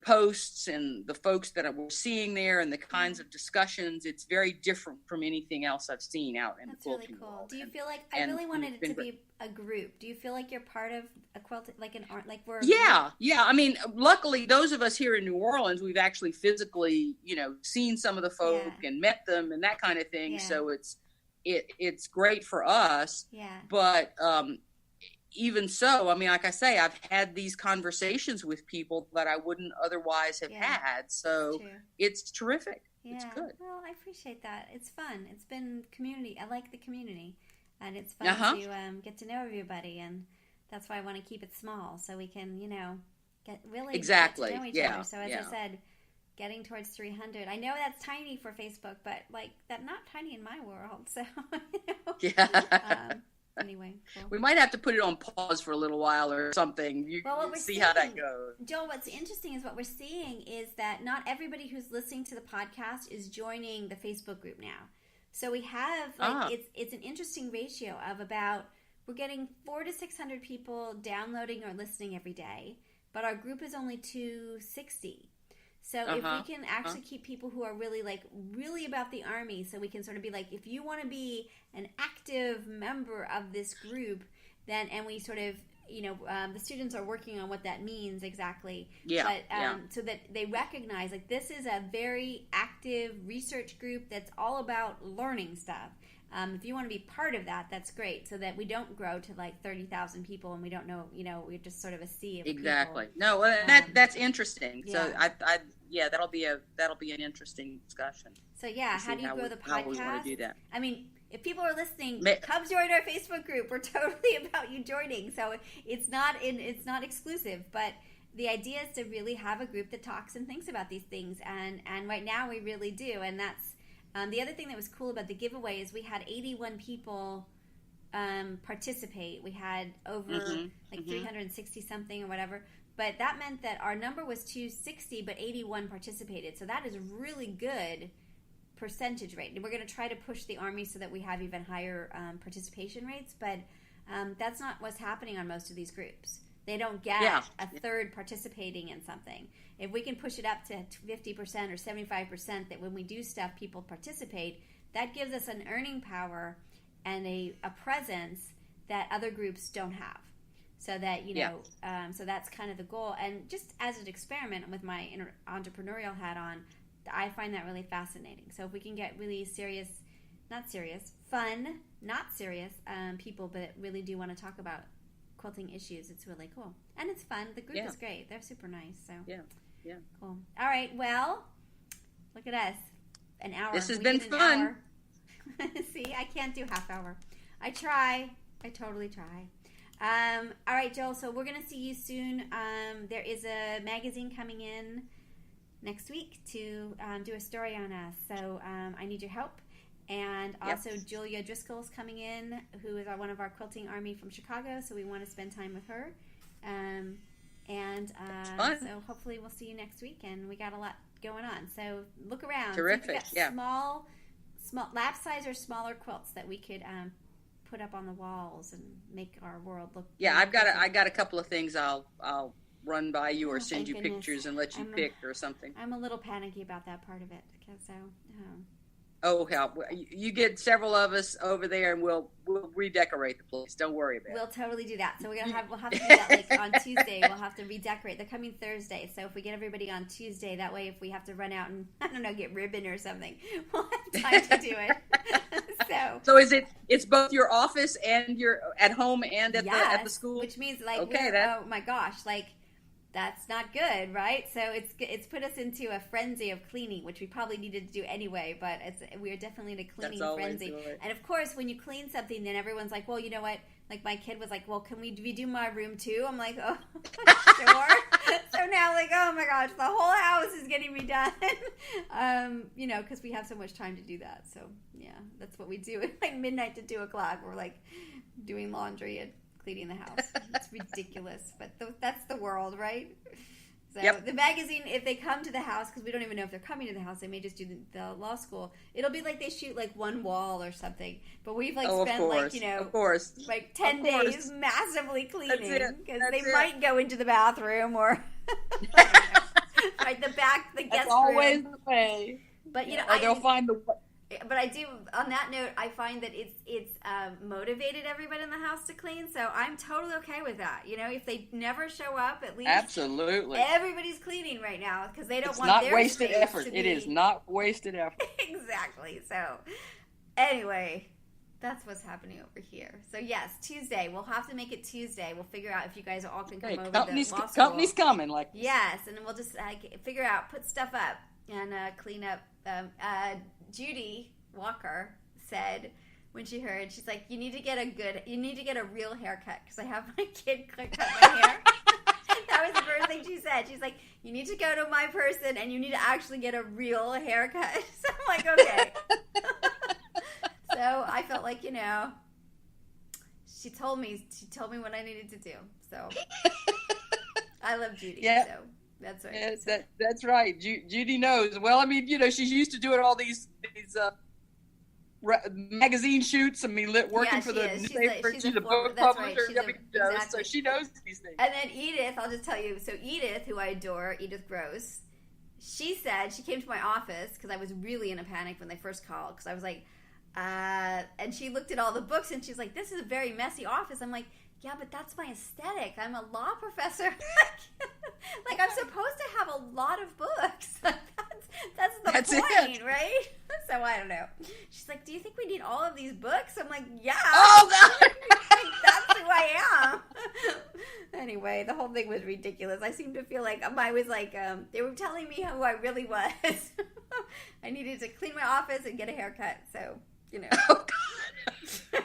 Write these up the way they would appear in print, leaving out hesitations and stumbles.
posts and the folks that we're seeing there and the kinds of discussions, it's very different from anything else I've seen out in the quilting really cool. world. Do you feel like, I really wanted it to be a group. Do you feel like you're part of a quilt, like an art, like we're Yeah. I mean, luckily those of us here in New Orleans, we've actually physically, seen some of the folk and met them and that kind of thing. So it's great for us. But even so, I mean, like I say, I've had these conversations with people that I wouldn't otherwise have had. So it's terrific. Yeah. It's good. Well, I appreciate that. It's fun. It's been community. I like the community. And it's fun to get to know everybody. And that's why I want to keep it small so we can, get to know each other. So as I said, getting towards 300. I know that's tiny for Facebook, but like that's not tiny in my world. So, anyway, cool. We might have to put it on pause for a little while or something. See how that goes. Joel, what's interesting is what we're seeing is that not everybody who's listening to the podcast is joining the Facebook group now. So we have, it's an interesting ratio of about, we're getting 400 to 600 people downloading or listening every day, but our group is only 260. So if we can actually keep people who are really about the Army, so we can sort of be like, if you want to be an active member of this group, then, and we sort of, the students are working on what that means exactly. So that they recognize, like, this is a very active research group that's all about learning stuff. If you want to be part of that, that's great. So that we don't grow to like 30,000 people and we don't know, we're just sort of a sea of exactly. people. No, that's interesting. So that'll be an interesting discussion. So how do you grow the podcast? How we want to do that. I mean, if people are listening, come join our Facebook group. We're totally about you joining. So it's not exclusive, but the idea is to really have a group that talks and thinks about these things. And right now we really do. And that's the other thing that was cool about the giveaway is we had 81 people participate. We had over 360 something or whatever. But that meant that our number was 260, but 81 participated. So that is really good percentage rate. And we're going to try to push the Army so that we have even higher participation rates. But that's not what's happening on most of these groups. They don't get a third participating in something. If we can push it up to 50% or 75% that when we do stuff, people participate, that gives us an earning power and a presence that other groups don't have. So that, so that's kind of the goal. And just as an experiment with my entrepreneurial hat on, I find that really fascinating. So if we can get really fun, not serious people, but really do want to talk about quilting issues, it's really cool. And it's fun. The group is great. They're super nice. So cool. All right. Well, look at us. An hour. This has been fun. See, I can't do half hour. I try. I totally try. All right, Joel. So we're going to see you soon. There is a magazine coming in next week to do a story on us. So I need your help. And also Julia Driscoll's coming in, who is one of our Quilting Army from Chicago. So we want to spend time with her. So hopefully we'll see you next week. And we got a lot going on. So look around. Terrific. So small lap size or smaller quilts that we could put up on the walls and make our world look. Yeah, I got a couple of things I'll run by you or send you pictures and let you pick or something. I'm a little panicky about that part of it. Oh, hell. You get several of us over there and we'll redecorate the place. Don't worry about it. We'll totally do that. So we'll have to do that on Tuesday. We'll have to redecorate. They're coming Thursday. So if we get everybody on Tuesday, that way if we have to run out and, get ribbon or something, we'll have time to do it. So it's both your office and your at home and at the school? Which means oh my gosh, that's not good, right? So it's put us into a frenzy of cleaning, which we probably needed to do anyway, but we're definitely in a cleaning frenzy. And of course, when you clean something, then everyone's like, well, you know what? Like my kid was like, well, can we redo my room too? I'm like, oh, sure. So now oh my gosh, the whole house is getting redone. Because we have so much time to do that. So yeah, that's what we do at midnight to 2:00. We're doing laundry and cleaning the house. It's ridiculous, but that's the world, right? So the magazine, if they come to the house, because we don't even know if they're coming to the house, they may just do the law school. It'll be like they shoot one wall or something, but we've spent of course 10 days massively cleaning because they might go into the bathroom or guest room. That's always room. the way. But you know, or they'll find the. But I do. On that note, I find that it's motivated everybody in the house to clean. So I'm totally okay with that. You know, if they never show up, at least absolutely everybody's cleaning right now because they don't it's want not their wasted space effort. to be... It is not wasted effort. Exactly. So anyway, that's what's happening over here. So yes, Tuesday. We'll have to make it Tuesday. We'll figure out if you guys all can come over. Company's coming. Like yes, and then we'll just figure out, put stuff up and clean up. Judy Walker said when she heard, she's like, you need to get a real haircut because I have my kid cut my hair. That was the first thing she said. She's like, you need to go to my person and you need to actually get a real haircut. So I'm like, okay. So I felt like, you know, she told me what I needed to do. So I love Judy. Yeah. So that's right. Yes, that's right. Judy knows. Well, I mean, you know, she's used to doing all these magazine shoots. I mean, working for the newspaper. She's a book publisher. Right. Exactly. So she knows these things. And then Edith, I'll just tell you. So Edith, who I adore, Edith Gross, she said, she came to my office because I was really in a panic when they first called because I was like, and she looked at all the books and she's like, this is a very messy office. I'm like, yeah, but that's my aesthetic. I'm a law professor. Like I'm supposed to have a lot of books. That's the point, right? So I don't know. She's like, do you think we need all of these books? I'm like, yeah. Oh, God. That's who I am. Anyway, the whole thing was ridiculous. I seem to feel like I was like, they were telling me who I really was. I needed to clean my office and get a haircut. So, you know. Oh, God.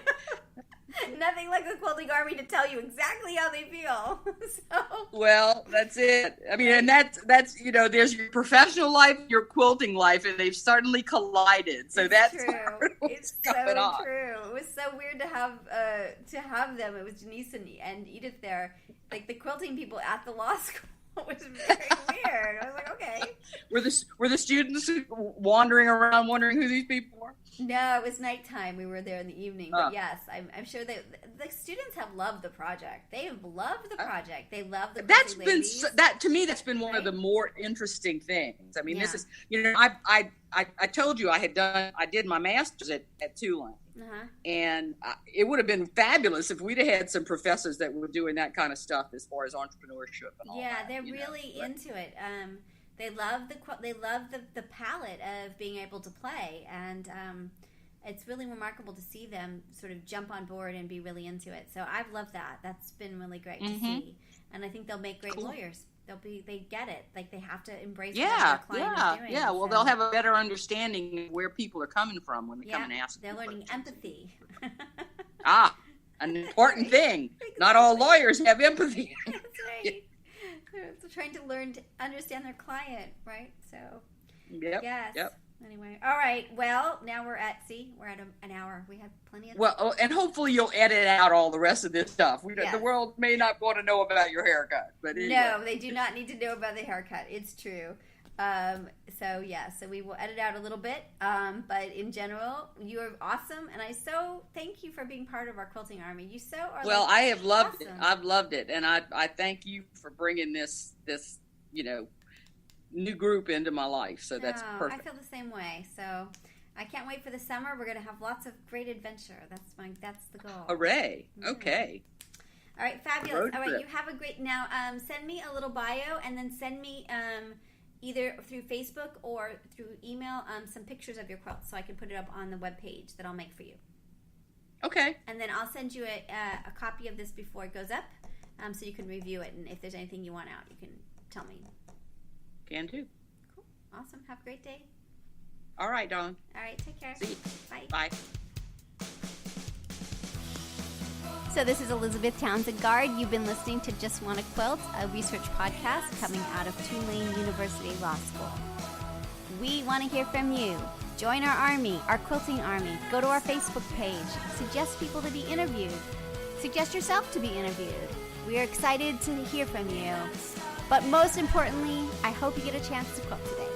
Nothing like the Quilting Army to tell you exactly how they feel. So. Well, that's it. I mean, and that's you know, there's your professional life, your quilting life, and they've suddenly collided. So that's true. It's so on. True. It was so weird to have them. It was Janice and Edith there, like the quilting people at the law school. It was very weird. I was like, okay. Were the students wandering around wondering who these people were? No, it was nighttime. We were there in the evening. But yes, I'm sure that the students have loved the project. They have loved the project. They love the That's been ladies. That to me. That's been one of the more interesting things. I mean, this is, you know, I told you I did my master's at Tulane. And it would have been fabulous if we'd have had some professors that were doing that kind of stuff as far as entrepreneurship and all that. Yeah, they're really into it. They love the palette of being able to play, and it's really remarkable to see them sort of jump on board and be really into it. So I've loved that. That's been really great to see, and I think they'll make great lawyers. They get it. Like they have to embrace what their client is doing. Yeah. Well, they'll have a better understanding of where people are coming from when they come and ask. They're learning empathy. An important thing. Exactly. Not all lawyers have empathy. That's right. They're trying to learn to understand their client, right? So, yes. Anyway, all right. Well, now we're at an hour. We have plenty of time. Well, and hopefully you'll edit out all the rest of this stuff. The world may not want to know about your haircut, but anyway. No, they do not need to know about the haircut. It's true. So we will edit out a little bit. But in general, you are awesome, and I so thank you for being part of our Quilting Army. You so are. Well, I have loved awesome. it. I've loved it, and I thank you for bringing this new group into my life. So that's perfect. I feel the same way. So I can't wait for the summer. We're going to have lots of great adventure. That's the goal. Hooray! Mm-hmm. Okay. All right, fabulous. All right, you have a great. Now, send me a little bio, and then send me either through Facebook or through email some pictures of your quilt, so I can put it up on the webpage that I'll make for you. Okay. And then I'll send you a copy of this before it goes up, so you can review it. And if there's anything you want out, you can tell me. Can do. Cool. Awesome. Have a great day. All right, Dawn. All right. Take care. See you. Bye. Bye. So this is Elizabeth Townsend-Gard. You've been listening to Just Wanna Quilt, a research podcast coming out of Tulane University Law School. We want to hear from you. Join our army, our Quilting Army. Go to our Facebook page. Suggest people to be interviewed. Suggest yourself to be interviewed. We are excited to hear from you. But most importantly, I hope you get a chance to quilt today.